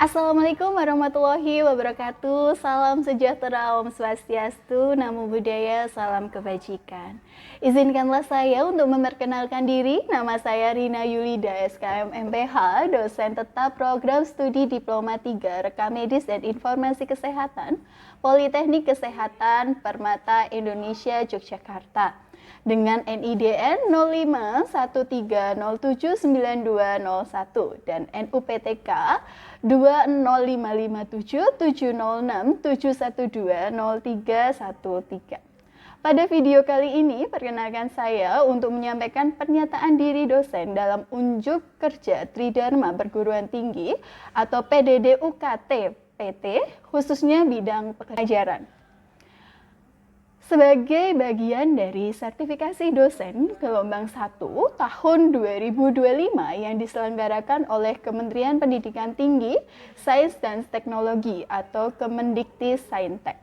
Assalamualaikum warahmatullahi wabarakatuh. Salam sejahtera, Om Swastiastu, Namo Buddhaya, salam kebajikan. Izinkanlah saya untuk memperkenalkan diri. Nama saya Rina Yulida, SKM MPH, dosen tetap program studi Diploma 3 Rekam Medis dan Informasi Kesehatan, Politeknik Kesehatan Permata Indonesia Yogyakarta. Dengan NIDN 0513079201 dan NUPTK 205577067120313. Pada video kali ini, perkenalkan saya untuk menyampaikan pernyataan diri dosen dalam unjuk kerja Tridharma Perguruan Tinggi atau PDD UKT PT, khususnya bidang pengajaran. Sebagai bagian dari sertifikasi dosen gelombang 1 tahun 2025 yang diselenggarakan oleh Kementerian Pendidikan Tinggi, Sains dan Teknologi atau Kemendikti-Saintek.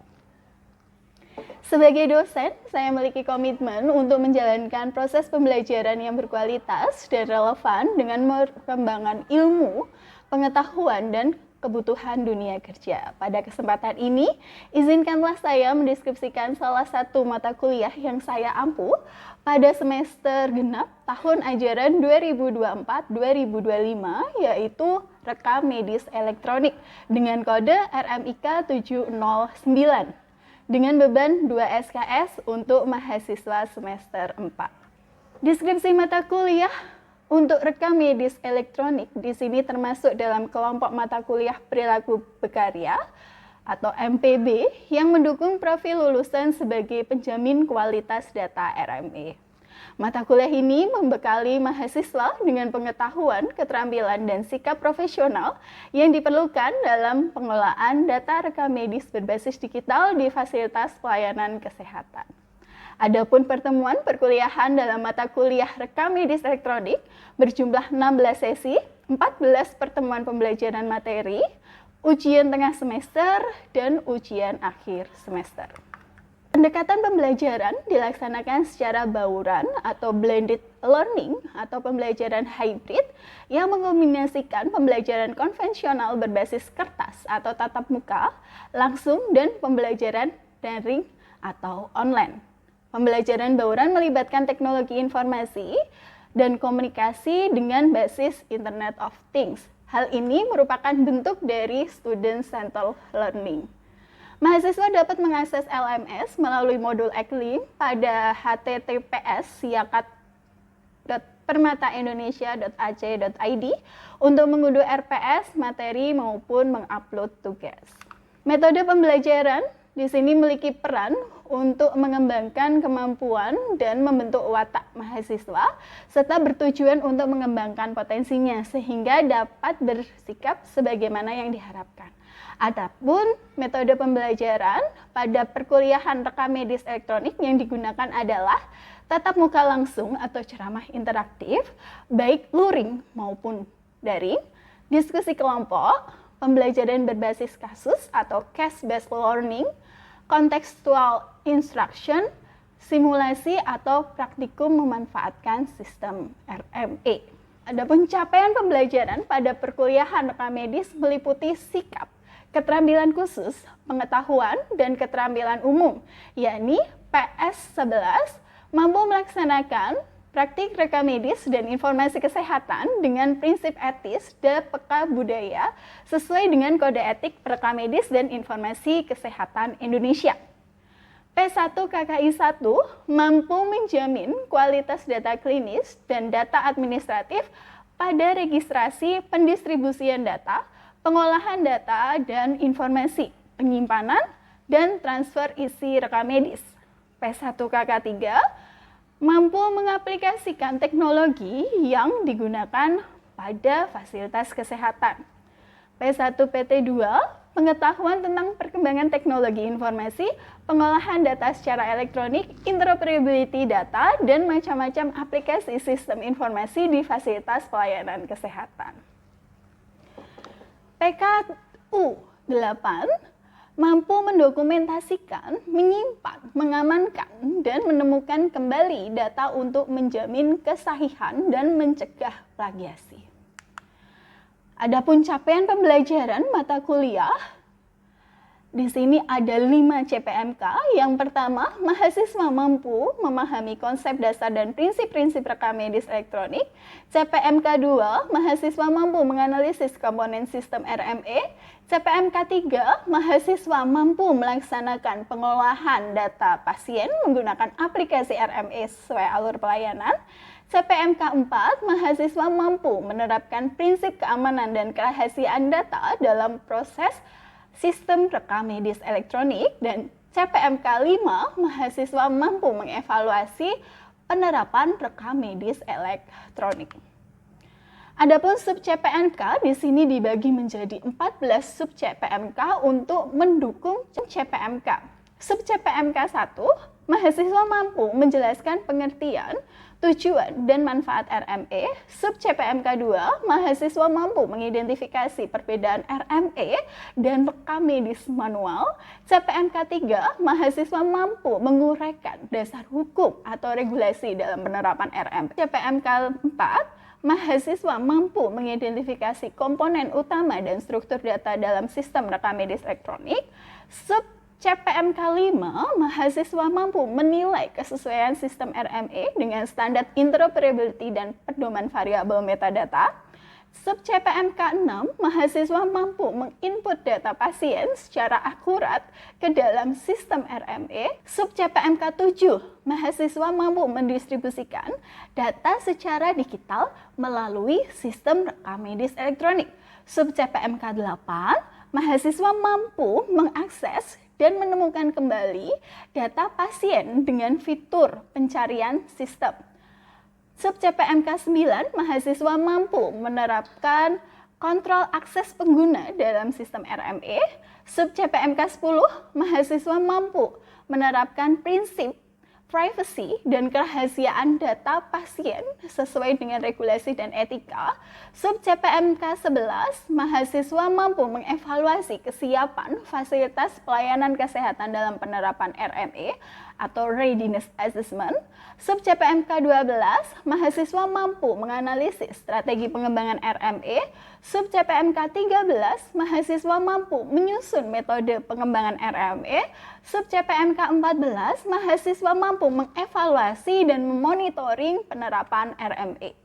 Sebagai dosen, saya memiliki komitmen untuk menjalankan proses pembelajaran yang berkualitas dan relevan dengan perkembangan ilmu, pengetahuan, dan kebutuhan dunia kerja. Pada kesempatan ini, izinkanlah saya mendeskripsikan salah satu mata kuliah yang saya ampu pada semester genap tahun ajaran 2024-2025, yaitu Rekam Medis Elektronik dengan kode RMIK 709 dengan beban 2 SKS untuk mahasiswa semester 4. Deskripsi mata kuliah untuk rekam medis elektronik di sini termasuk dalam kelompok mata kuliah perilaku berkarya atau MPB yang mendukung profil lulusan sebagai penjamin kualitas data RME. Mata kuliah ini membekali mahasiswa dengan pengetahuan, keterampilan, dan sikap profesional yang diperlukan dalam pengelolaan data rekam medis berbasis digital di fasilitas pelayanan kesehatan. Adapun pertemuan perkuliahan dalam mata kuliah rekam medis elektronik berjumlah 16 sesi, 14 pertemuan pembelajaran materi, ujian tengah semester, dan ujian akhir semester. Pendekatan pembelajaran dilaksanakan secara bauran atau blended learning atau pembelajaran hybrid yang mengombinasikan pembelajaran konvensional berbasis kertas atau tatap muka, langsung, dan pembelajaran daring atau online. Pembelajaran bauran melibatkan teknologi informasi dan komunikasi dengan basis Internet of Things. Hal ini merupakan bentuk dari student-centered learning. Mahasiswa dapat mengakses LMS melalui modul Eklim pada https://permataindonesia.ac.id untuk mengunduh RPS, materi, maupun mengupload tugas. Metode pembelajaran di sini memiliki peran untuk mengembangkan kemampuan dan membentuk watak mahasiswa, serta bertujuan untuk mengembangkan potensinya sehingga dapat bersikap sebagaimana yang diharapkan. Adapun metode pembelajaran pada perkuliahan rekam medis elektronik yang digunakan adalah tatap muka langsung atau ceramah interaktif, baik luring maupun daring, diskusi kelompok, pembelajaran berbasis kasus atau case-based learning, contextual instruction, simulasi atau praktikum memanfaatkan sistem RME. Adapun capaian pembelajaran pada perkuliahan rekam medis meliputi sikap, keterampilan khusus, pengetahuan, dan keterampilan umum, yakni PS11 mampu melaksanakan praktik rekam medis dan informasi kesehatan dengan prinsip etis dan peka budaya sesuai dengan kode etik rekam medis dan informasi kesehatan Indonesia. P1 KKI 1 mampu menjamin kualitas data klinis dan data administratif pada registrasi pendistribusian data, pengolahan data dan informasi, penyimpanan, dan transfer isi rekam medis. P1 KK 3 mampu mengaplikasikan teknologi yang digunakan pada fasilitas kesehatan. P1 PT 2, pengetahuan tentang perkembangan teknologi informasi, pengolahan data secara elektronik, interoperability data, dan macam-macam aplikasi sistem informasi di fasilitas pelayanan kesehatan. PKU 8 mampu mendokumentasikan, menyimpan, mengamankan, dan menemukan kembali data untuk menjamin kesahihan dan mencegah plagiasi. Adapun capaian pembelajaran mata kuliah, di sini ada 5 CPMK. Yang pertama, mahasiswa mampu memahami konsep dasar dan prinsip-prinsip rekam medis elektronik. CPMK 2, mahasiswa mampu menganalisis komponen sistem RME. CPMK 3, mahasiswa mampu melaksanakan pengolahan data pasien menggunakan aplikasi RME sesuai alur pelayanan. CPMK 4, mahasiswa mampu menerapkan prinsip keamanan dan kerahasiaan data dalam proses sistem rekam medis elektronik. Dan CPMK 5, mahasiswa mampu mengevaluasi penerapan rekam medis elektronik. Adapun sub CPMK di sini dibagi menjadi 14 sub CPMK untuk mendukung CPMK. Sub CPMK 1, mahasiswa mampu menjelaskan pengertian, tujuan, dan manfaat RME. Sub CPMK 2, mahasiswa mampu mengidentifikasi perbedaan RME dan rekam medis manual. CPMK 3, mahasiswa mampu menguraikan dasar hukum atau regulasi dalam penerapan RME. CPMK 4, mahasiswa mampu mengidentifikasi komponen utama dan struktur data dalam sistem rekam medis elektronik. Sub CPMK 5, mahasiswa mampu menilai kesesuaian sistem RME dengan standar interoperability dan pedoman variabel metadata. Sub CPMK 6, mahasiswa mampu menginput data pasien secara akurat ke dalam sistem RME. Sub CPMK 7, mahasiswa mampu mendistribusikan data secara digital melalui sistem rekam medis elektronik. Sub CPMK 8, mahasiswa mampu mengakses dan menemukan kembali data pasien dengan fitur pencarian sistem. Sub CPMK 9, mahasiswa mampu menerapkan kontrol akses pengguna dalam sistem RME. Sub CPMK 10, mahasiswa mampu menerapkan prinsip privacy dan kerahasiaan data pasien sesuai dengan regulasi dan etika. Sub CPMK 11, mahasiswa mampu mengevaluasi kesiapan fasilitas pelayanan kesehatan dalam penerapan RME atau Readiness Assessment. Sub CPMK 12, mahasiswa mampu menganalisis strategi pengembangan RME. Sub CPMK 13, mahasiswa mampu menyusun metode pengembangan RME. Sub CPMK 14, mahasiswa mampu mengevaluasi dan memonitoring penerapan RME.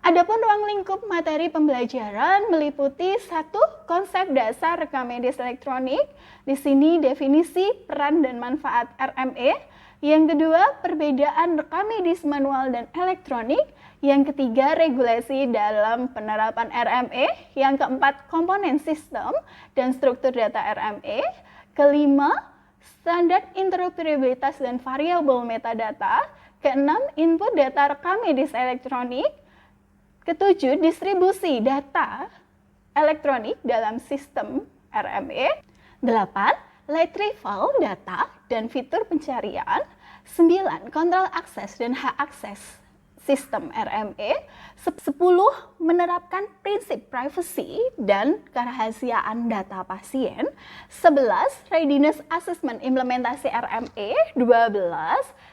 Adapun ruang lingkup materi pembelajaran meliputi 1. Konsep dasar rekam medis elektronik. Di sini definisi, peran, dan manfaat RME. Yang kedua, perbedaan rekam medis manual dan elektronik. Yang ketiga, regulasi dalam penerapan RME. Yang keempat, komponen sistem dan struktur data RME. Kelima, standar interoperabilitas dan variabel metadata. Keenam, input data rekam medis elektronik. Ketujuh, distribusi data elektronik dalam sistem RME. 8. Retrieval data dan fitur pencarian. 9. Kontrol akses dan hak akses sistem RME. 10. Menerapkan prinsip privacy dan kerahasiaan data pasien. 11. Readiness Assessment implementasi RME. 12.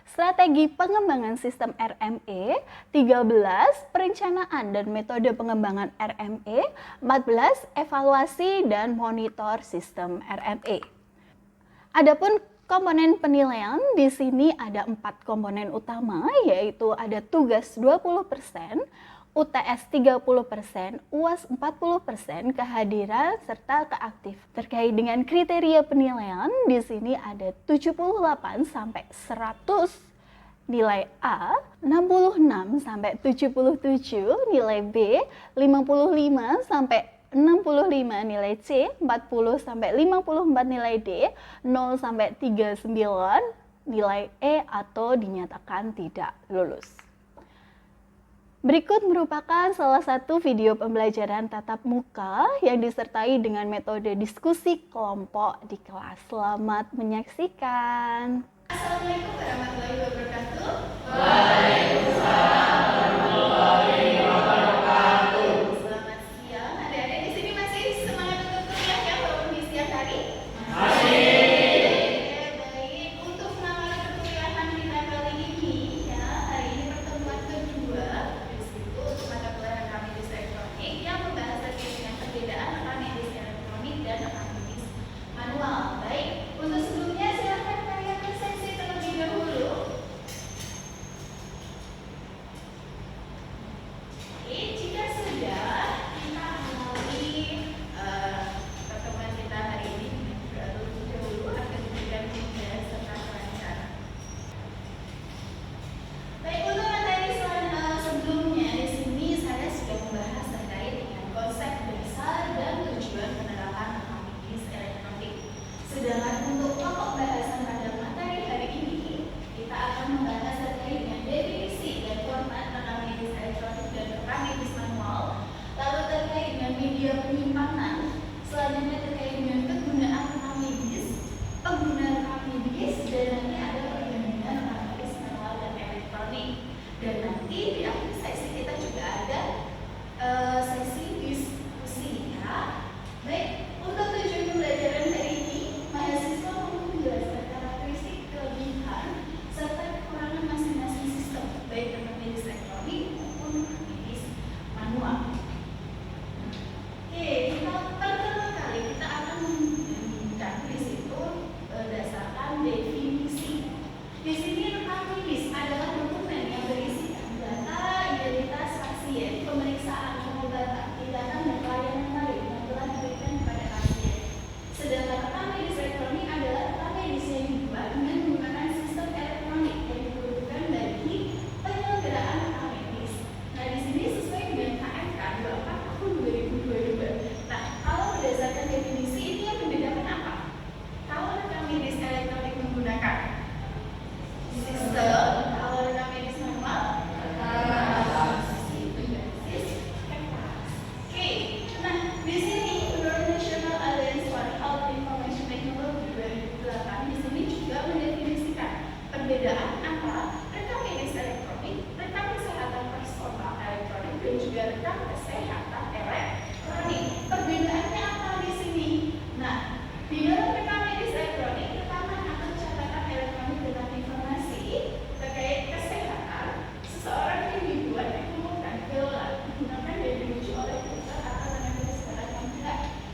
Strategi pengembangan sistem RME. 13. Perencanaan dan metode pengembangan RME. 14. Evaluasi dan monitor sistem RME. Adapun komponen penilaian, di sini ada 4 komponen utama, yaitu ada tugas 20%, UTS 30%, UAS 40%, kehadiran serta keaktif. Terkait dengan kriteria penilaian, di sini ada 78 sampai 100 nilai A, 66 sampai 77 nilai B, 55 sampai 65 nilai C, 40 sampai 54 nilai D, 0 sampai 39 nilai E atau dinyatakan tidak lulus. Berikut merupakan salah satu video pembelajaran tatap muka yang disertai dengan metode diskusi kelompok di kelas. Selamat menyaksikan. Assalamualaikum warahmatullahi wabarakatuh. Waalaikumsalam warahmatullahi wabarakatuh. Selamat siang. Adik-adik di sini masih semangat untuk kuliah ya walaupun di siang hari? Masih. Baik. Untuk penampilan perkuliahan kita kali ini ya, hari ini pertemuan kedua. Di situ untuk mata kuliah kami di elektronik.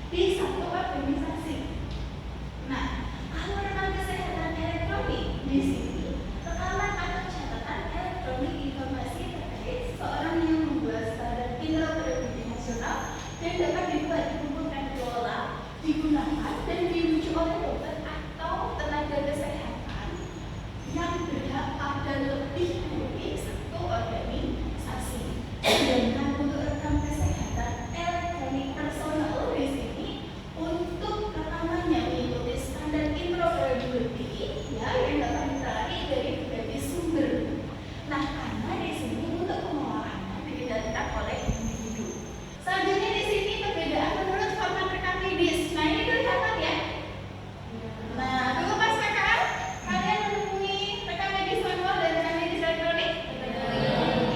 di satu organisasi. Nah, kalau rekam kesehatan elektronik di sini rekaman atau catatan elektronik informasi terkait seorang yang membuat standar interoperabilitas nasional dan dapat dibuat, dikumpulkan, diolah, digunakan dan diuji oleh dokter atau tenaga kesehatan yang berhak pada lebih dari satu organisasi. Dan untuk rekam kesehatan elektronik personal di sini untuk rekamannya mengikuti standar interoperability ya yang dapat dicari dari berbagai sumber. Nah, karena di sini untuk pengolahannya dikendalikan oleh individu. Selanjutnya di sini perbedaan menurut format rekam medis. Nah, ini kelihatan ya. Nah, dulu pas PKL kalian menemui rekam medis manual dan rekam medis elektronik?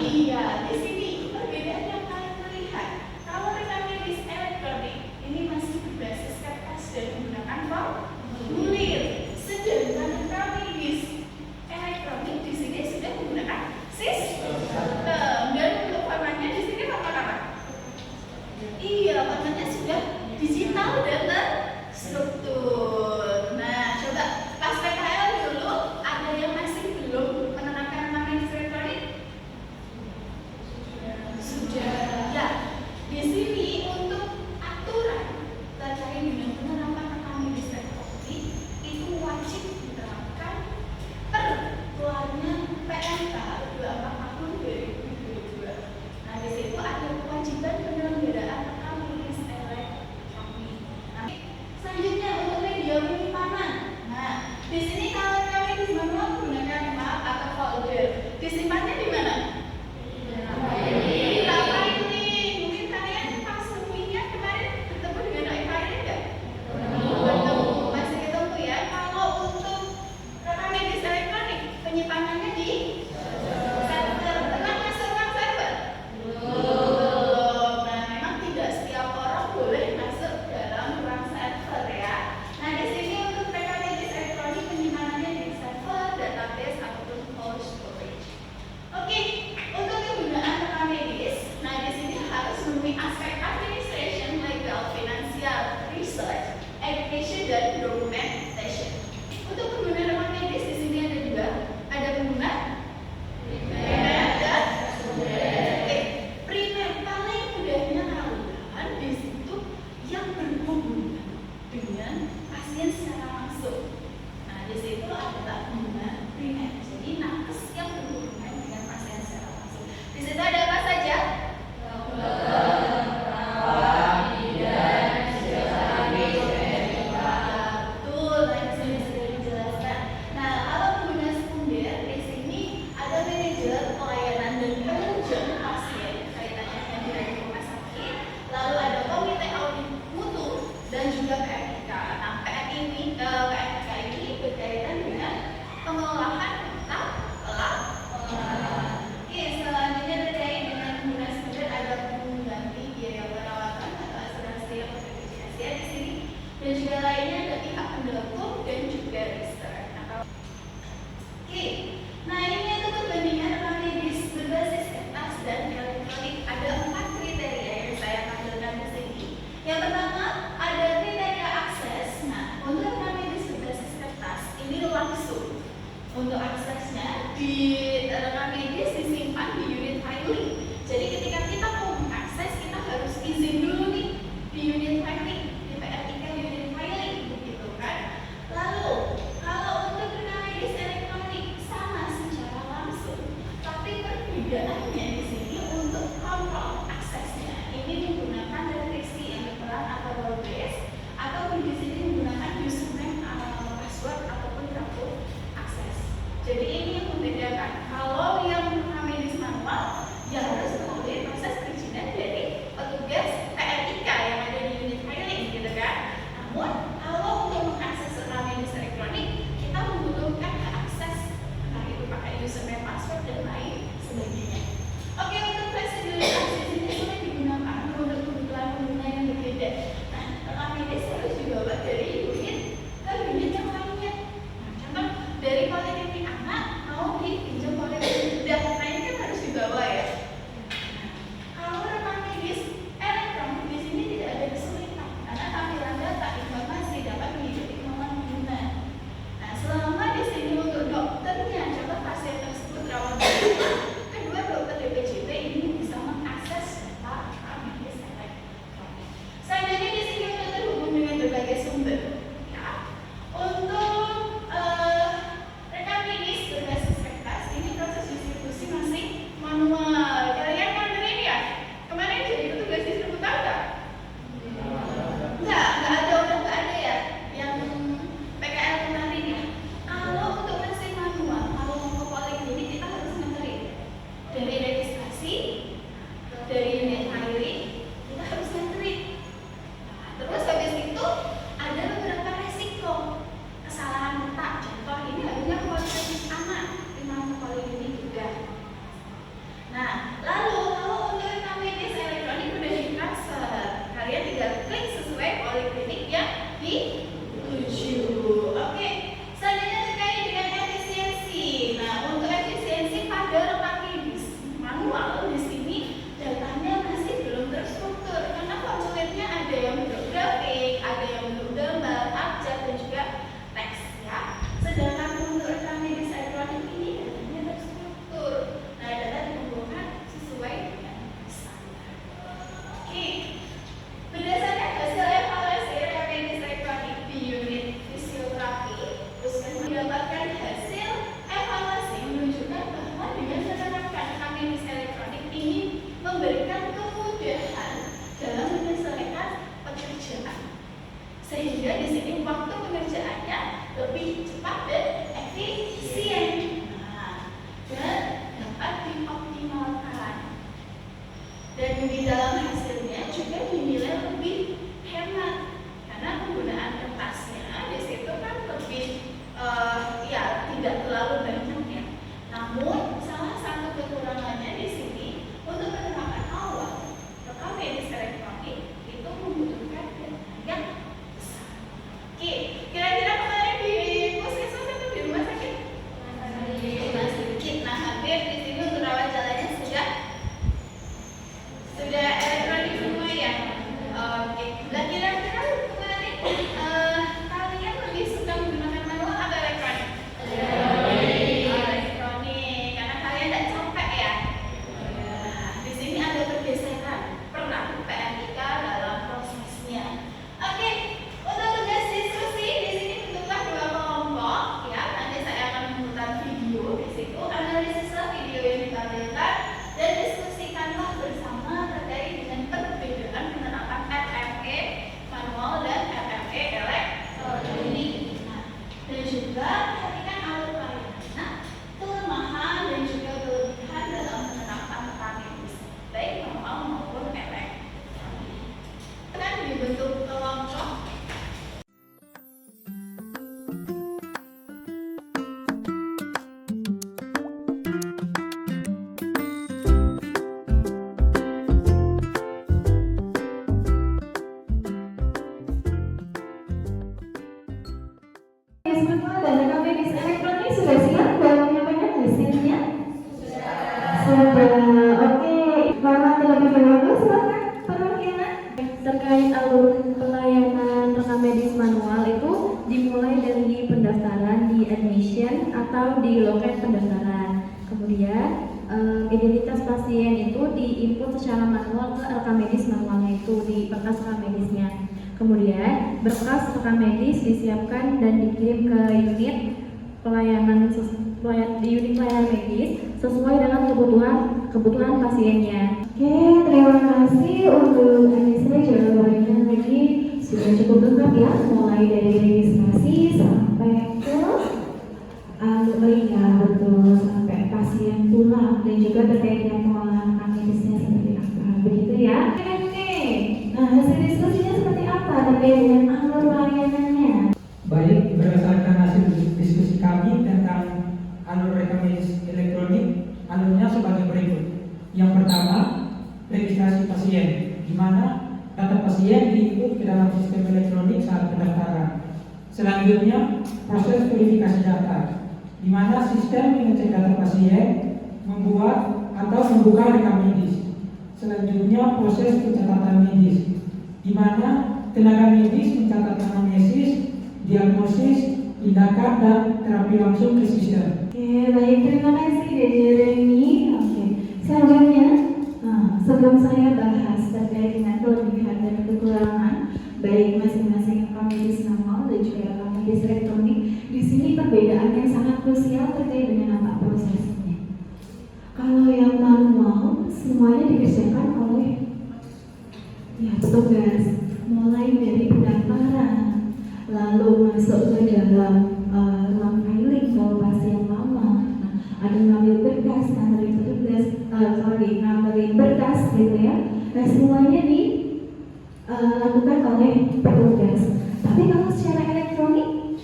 Iya, di sini perbedaan yang kalian lihat. Kalau rekam medis elektronik ini masih berbasis kertas dan menggunakan formulir. Sedangkan rekam medis elektronik di sini sudah menggunakan sistem. Dan untuk formatnya di sini format apa? Iya, formatnya sudah digital dan terstruktur. Nah, coba pas PKL dulu ada yang masih belum menerapkan rekam medis elektronik? Sudah. Ya, di sini untuk aturan terkait dengan penerapan rekam medis elektronik itu wajib diterapkan per keluarnya PMK 24 tahun 2022. Nah, di situ ada kewajiban penyelenggaraan rekam medis elektronik. Nah, selanjutnya untuk media penyimpanan. Nah, di sini kalau rekam medis manual menggunakan map atau folder, disimpannya di mana? Di file nih. Mungkin kalian pas nemuinya kemarin bertemu dengan file nggak? Bertemu, masih ketemu ya. Kalau untuk rekam medis elektronik penyimpanannya di server. Pernah masuk ruang server? Belum. Nah, memang tidak setiap orang boleh masuk dalam ruang server ya. Nah, di sini untuk rekam medis elektronik penyimpanannya di server, database ataupun cold storage. Oke, untuk kegunaan rekam medis, nah di sini harus memenuhi aspek administration, legal, finansial, research, education dan documentation. Untuk penggunaan rekam medis di sini ada dua, ada penggunaan primer dan sekunder. Primer paling mudahnya kalian di situ yang berhubungan dengan pasien secara langsung. Nah, di situ adalah penggunaan primer. Jadi nakes yang berhubungan dengan pasien secara langsung. Di situ ada apa saja? Betul, nah di sini sudah dijelaskan. Nah, kalau pengguna sekunder di sini ada manajer pelayanan dan penunjang pasien kaitannya dengan di rumah sakit. Lalu ada komite audit mutu dan juga PMK. Nah, PMK ini berkaitan dengan pengolahan tentang pelaporan. Oke, selanjutnya terkait dengan pengguna sekunder ada pengganti biaya perawatan atau asuransi yang BPJS ya di sini. Dan juga lainnya ada pihak pendukung dan juga research. Oke, nah ini untuk perbandingan rekam medis berbasis kertas dan elektronik. Ada 4 kriteria yang saya tampilkan di sini. Yang pertama ada kriteria akses. Nah, untuk rekam medis berbasis kertas ini langsung untuk aksesnya di rekam medis disimpan di unit filing. Jadi ketika kita mau mengakses kita harus izin dulu nih di unit filing, di PRIK unit filing begitu kan. poliklinik yang dituju. Oke, selanjutnya terkait dengan efisiensi. Nah, untuk efisiensi pada rekam medis manual di sini datanya masih belum terstruktur karena formulirnya ada yang bentuk grafik, ada yang bentuk gambar, abjad dan juga teks ya. Sedangkan untuk rekam medis elektronik ini datanya terstruktur. Nah, data dikumpulkan sesuai dengan standar. Oke. Berdasarkan hasil evaluasi rekam medis elektronik di unit fisioterapi, Puskesmas mendapatkan hasil evaluasi menunjukkan bahwa dengan menerapkan rekam medis elektronik ini memberikan kemudahan dalam menyelesaikan pekerjaan, sehingga di sini waktu pengerjaannya lebih cepat dan efisien, dan dapat dioptimalkan. Dan di dalam hasilnya juga dinilai lebih hemat karena penggunaan kertasnya di situ kan lebih ya tidak terlalu banyak ya. Namun salah satu kekurangannya di sini untuk penerapan awal rekam medis elektronik itu membutuhkan dana yang besar. Oke, kira-kira kemarin di puskesmas atau di rumah sakit? Di rumah sakit. Nah, hampir di sini untuk rawat jalannya sudah elektronik semua ya. Oke, dan kira-kira kemarin kalian lebih suka menggunakan manual atau elektronik? Elektronik, karena kalian tidak capek ya. Di sini ada pergeseran peran PMIK dalam prosesnya. Oke, untuk tugas diskusi di sini bentuklah dua kelompok ya. Nanti saya akan memutar video di situ, analisislah video yang ditampilkan dan diskusikanlah bersama terkait dengan perbedaan penerapan RME manual dan RME elektronik. Dan juga perhatikan alur pelayanan, kelemahan dan juga kelebihan dalam penerapan rekam medis, baik manual maupun elektronik. Kan dibentuk kelompok. Dan rekam medis elektronik sudah siap dan menyampaikan hasilnya? Sudah. Oke, karena terlebih dahulu silakan perwakilan terkait alur pelayanan rekam medis manual itu dimulai dari pendaftaran di admission atau di loket pendaftaran. Kemudian identitas pasien itu diinput secara manual ke rekam medis manualnya itu di berkas rekam medisnya. Kemudian berkas rekam medis disiapkan dan dikirim ke unit pelayanan medis sesuai dengan kebutuhan pasiennya. Oke, terima kasih untuk Anissa jawabannya tadi sudah cukup lengkap ya, mulai dari registrasi sampai ke ya betul sampai pasien pulang dan juga terkait dengan pengolahan rekam medisnya seperti apa, begitu ya. Oke, nah hasil diskusinya seperti apa terkait dengan alur pelayanannya? Baik, berdasarkan hasil diskusi kami tentang alur rekam medis elektronik, alurnya sebagai berikut. Yang pertama, registrasi pasien, di mana data pasien diinput ke dalam sistem elektronik saat pendaftaran. Selanjutnya, proses verifikasi data, di mana sistem mengecek data pasien, membuat atau membuka rekam medis. Selanjutnya, proses pencatatan medis, di mana tenaga medis mencatat anamnesis, diagnosis, tindakan, dan terapi langsung ke sistem. Oke, baik, terima kasih Dede Reni. Oke, selanjutnya, sebelum saya bahas terkait dengan kelebihan dan kekurangan baik masing-masing rekam medis manual dan juga rekam medis elektronik, di sini perbedaan yang sangat krusial terkait dengan apa prosesnya. Kalau yang manual semuanya dikerjakan oleh petugas, mulai dari pendaftaran, lalu masuk ke dalam ruang filing kalau pasien lama, ada ngambil berkas, ngambilin berkas gitu ya. Nah semuanya dilakukan oleh petugas. Tapi kalau secara elektronik,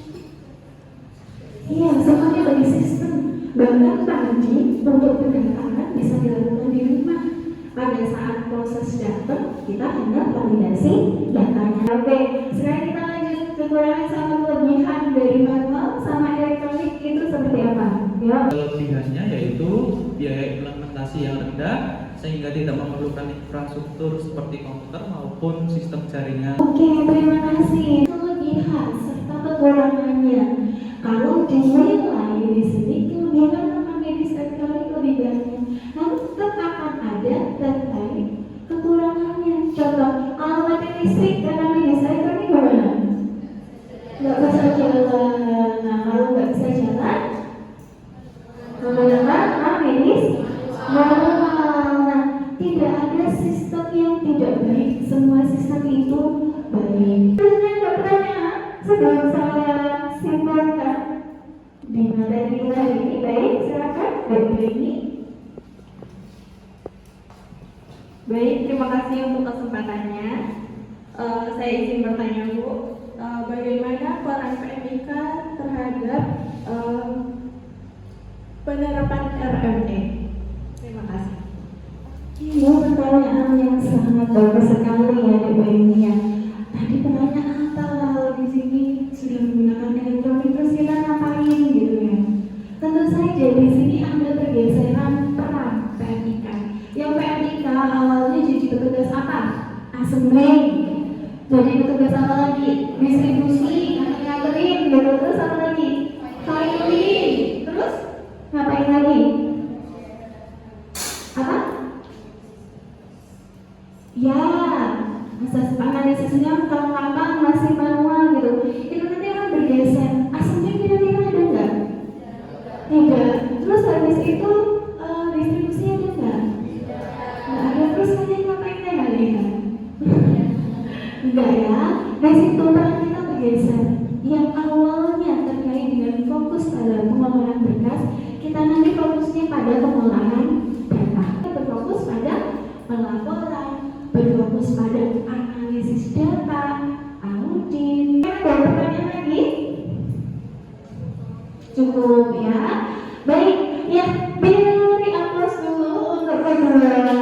iya semuanya bagi sistem. Bahkan pagi untuk pendaftaran bisa dilakukan di rumah. Pada saat proses datang, kita hanya validasi datanya. Oke. kekurangan sama kelebihan dari manual sama elektronik itu seperti apa? Ya. Kelebihannya yaitu biaya implementasi yang rendah sehingga tidak memerlukan infrastruktur seperti komputer maupun sistem jaringan. Oke, terima kasih. Kelebihan serta kekurangannya. Kalau dinilai di sini kelebihan sama medis elektronik lebih banyak, namun tetap akan ada terkait kekurangannya. Contoh, kalau mati listrik karena medis elektronik gimana? Nggak bisa jalan. Nah, kalau nggak bisa jalan, menggunakan medis manual. Nah, tidak ada sistem yang tidak baik. Semua sistem itu baik. Terusnya ada pertanyaan sebelum saya simpulkan di materi kita ini. Baik, silakan Bapak ini. Baik, terima kasih untuk kesempatannya. Saya izin bertanya, Bu, bagaimana peran PMIK terhadap penerapan RME? Terima kasih. Ini pertanyaan yang sangat bagus sekali ya Ibu Emilia. Tadi pertanyaan apa di sini sudah menggunakan elektronik terus kita ngapain gitu ya? Tentu saja di sini ada pergeseran peran PMIK. Yang PMIK awalnya jadi petugas apa? Assembling. Jadi petugas apa lagi? Distribusi, nganterin, gitu. Terus apa lagi? Filing. Terus ngapain lagi? Apa? Ya, analisisnya gampang masih manual gitu. Itu nanti akan bergeser. Aslinya kira-kira ada nggak? Tidak. Terus habis itu distribusi ada nggak? Nggak ada. Terus kalian ngapain lagi kan? Enggak ya. Dari situ peran kita bergeser. Yang awalnya terkait dengan fokus pada pengolahan berkas, kita nanti fokusnya pada pengolahan data. Kita berfokus pada pelaporan, berfokus pada analisis data, audit. Ada pertanyaan lagi? Cukup ya. Baik, ya beri aplaus dulu untuk kedua.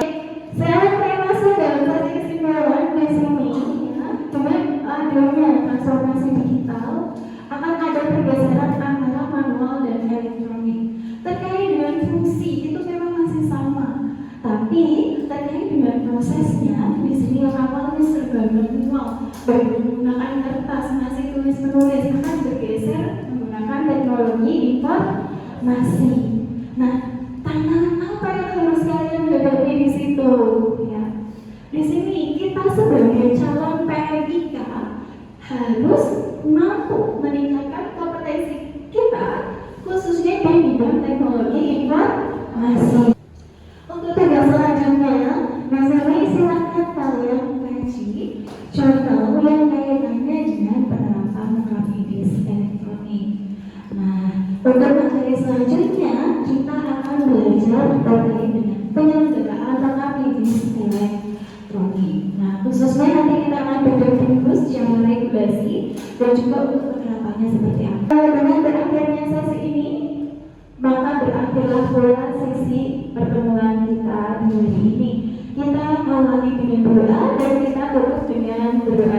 Saya masuk dalam satu kesimpulan di sini. Ya, cuman adanya transformasi digital akan ada pergeseran antara manual dan elektronik. Terkait dengan fungsi itu memang masih sama. Tapi terkait dengan prosesnya, di sini yang awalnya serba manual, menggunakan kertas, masih tulis-menulis, akan bergeser menggunakan teknologi informasi. Nah, tantangan apa yang harus kalian hadapi di situ? Ya, di sini kita sebagai calon PMIK harus mampu meningkatkan kompetensi kita, khususnya di bidang teknologi informasi. Untuk tugas selanjutnya, saya silakan kalian kaji contoh yang kaitannya dengan penerapan medis elektronik. Nah, untuk materi selanjutnya kita akan belajar terkait dengan penyelenggaraan medis elektronik. Nah, khususnya nanti kita akan berdiskusi secara regulasi dan juga untuk penerapannya seperti apa. Dengan berakhirnya sesi ini, maka berakhirlah pula sesi pertemuan kita di hari ini. Kita awali dengan doa dan kita tutup dengan doa